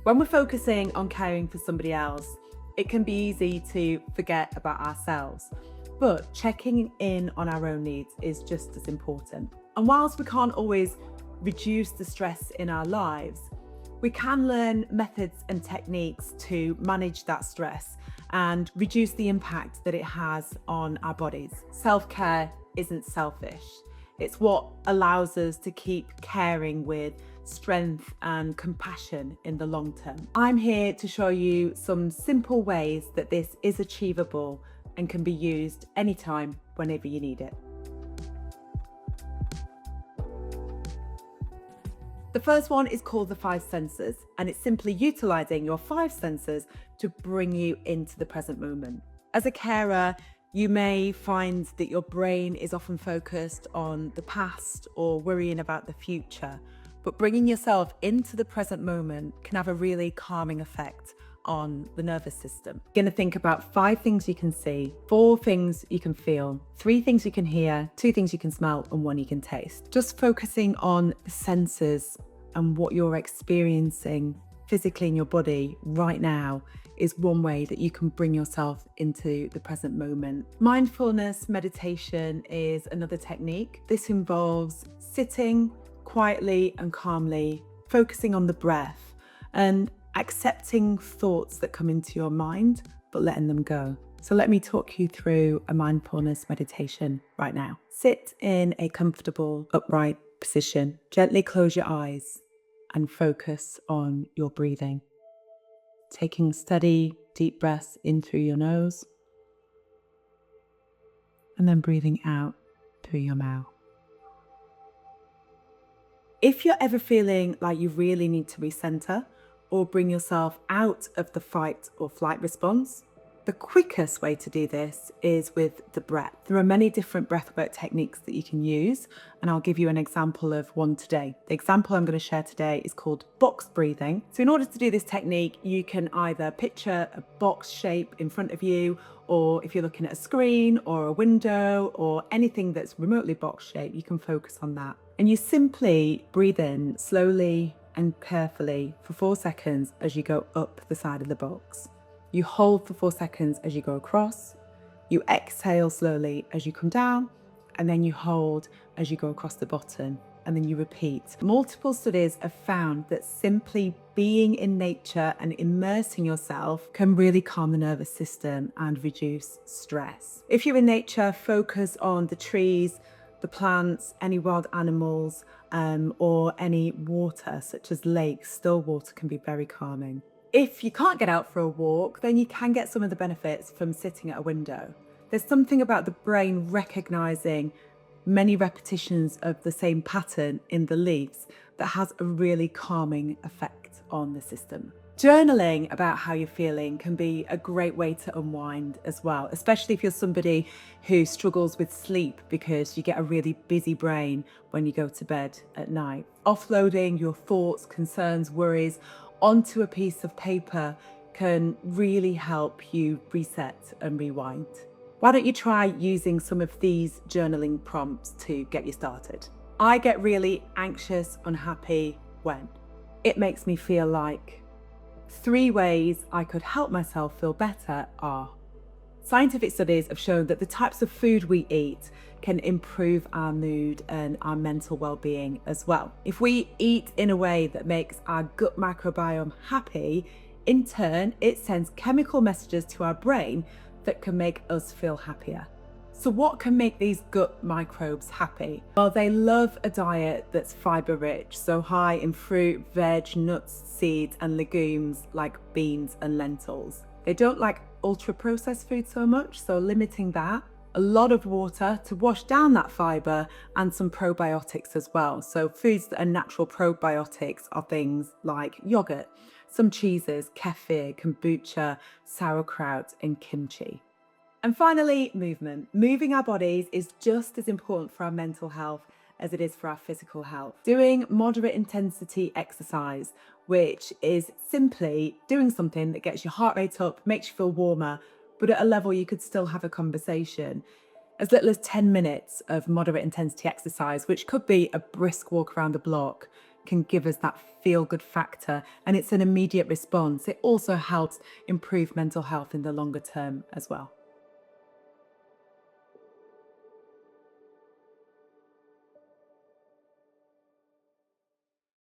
When we're focusing on caring for somebody else, it can be easy to forget about ourselves, but checking in on our own needs is just as important. And whilst we can't always reduce the stress in our lives, we can learn methods and techniques to manage that stress and reduce the impact that it has on our bodies. Self-care isn't selfish. It's what allows us to keep caring with strength and compassion in the long term. I'm here to show you some simple ways that this is achievable and can be used anytime, whenever you need it. The first one is called the 5 senses, and it's simply utilizing your 5 senses to bring you into the present moment. As a carer, you may find that your brain is often focused on the past or worrying about the future, but bringing yourself into the present moment can have a really calming effect on the nervous system. You're going to think about 5 things you can see, 4 things you can feel, 3 things you can hear, 2 things you can smell, and 1 you can taste. Just focusing on the senses and what you're experiencing physically in your body right now is one way that you can bring yourself into the present moment. Mindfulness meditation is another technique. This involves sitting quietly and calmly, focusing on the breath and accepting thoughts that come into your mind, but letting them go. So let me talk you through a mindfulness meditation right now. Sit in a comfortable, upright position. Gently close your eyes and focus on your breathing. Taking steady, deep breaths in through your nose and then breathing out through your mouth. If you're ever feeling like you really need to recenter or bring yourself out of the fight or flight response, the quickest way to do this is with the breath. There are many different breathwork techniques that you can use, and I'll give you an example of one today. The example I'm going to share today is called box breathing. So in order to do this technique, you can either picture a box shape in front of you, or if you're looking at a screen or a window or anything that's remotely box shaped, you can focus on that. And you simply breathe in slowly and carefully for 4 seconds as you go up the side of the box. You hold for 4 seconds as you go across. You exhale slowly as you come down, and then you hold as you go across the bottom, and then you repeat. Multiple studies have found that simply being in nature and immersing yourself can really calm the nervous system and reduce stress. If you're in nature, focus on the trees, the plants, any wild animals, or any water, such as lakes. Still water can be very calming. If you can't get out for a walk, then you can get some of the benefits from sitting at a window. There's something about the brain recognizing many repetitions of the same pattern in the leaves that has a really calming effect on the system. Journaling about how you're feeling can be a great way to unwind as well, especially if you're somebody who struggles with sleep because you get a really busy brain when you go to bed at night. Offloading your thoughts, concerns, worries onto a piece of paper can really help you reset and rewind. Why don't you try using some of these journaling prompts to get you started? I get really anxious, unhappy when it makes me feel like. 3 ways I could help myself feel better are: scientific studies have shown that the types of food we eat can improve our mood and our mental well-being as well. If we eat in a way that makes our gut microbiome happy, in turn, it sends chemical messages to our brain that can make us feel happier. So what can make these gut microbes happy? Well, they love a diet that's fiber rich, so high in fruit, veg, nuts, seeds, and legumes like beans and lentils. They don't like ultra processed food so much, so limiting that. A lot of water to wash down that fiber, and some probiotics as well. So foods that are natural probiotics are things like yogurt, some cheeses, kefir, kombucha, sauerkraut, and kimchi. And finally, movement. Moving our bodies is just as important for our mental health as it is for our physical health. Doing moderate intensity exercise, which is simply doing something that gets your heart rate up, makes you feel warmer, but at a level you could still have a conversation. As little as 10 minutes of moderate intensity exercise, which could be a brisk walk around the block, can give us that feel-good factor, and it's an immediate response. It also helps improve mental health in the longer term as well.